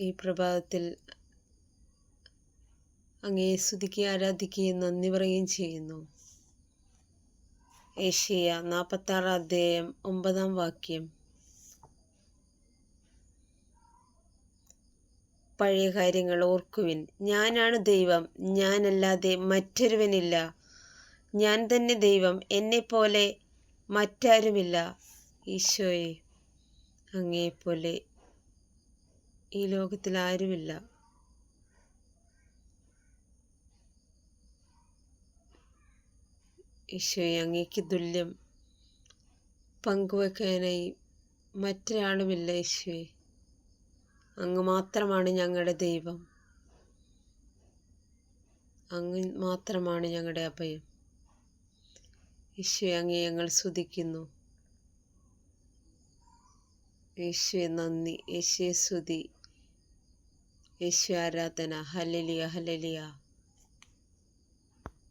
ഈ പ്രഭാതത്തിൽ അങ്ങയെ സ്തുതിക്കുകയും ആരാധിക്കുകയും നന്ദി പറയുകയും ചെയ്യുന്നു. യെശയ്യാ 46 അധ്യായം 9 വാക്യം. പഴയ കാര്യങ്ങൾ ഓർക്കുവിൻ, ഞാനാണ് ദൈവം, ഞാനല്ലാതെ മറ്റൊരുവനില്ല. ഞാൻ തന്നെ ദൈവം, എന്നെപ്പോലെ മറ്റാരുമില്ല. ഈശോയെ, അങ്ങയെപ്പോലെ ഈ ലോകത്തിൽ ആരുമില്ല. ഈശോയെ, അങ്ങേക്ക് തുല്യം പങ്കുവെക്കാനായി മറ്റൊരാളുമില്ല. ഈശോയെ, അങ്ങ് മാത്രമാണ് ഞങ്ങളുടെ ദൈവം, അങ്ങ് മാത്രമാണ് ഞങ്ങളുടെ അഭയം. ഈശോയെ, അങ്ങയെ ഞങ്ങൾ സ്തുതിക്കുന്നു. യേശുവേ നന്ദി, യേശുവേ സ്തുതി, യേശു ആരാധന. Hallelujah, hallelujah.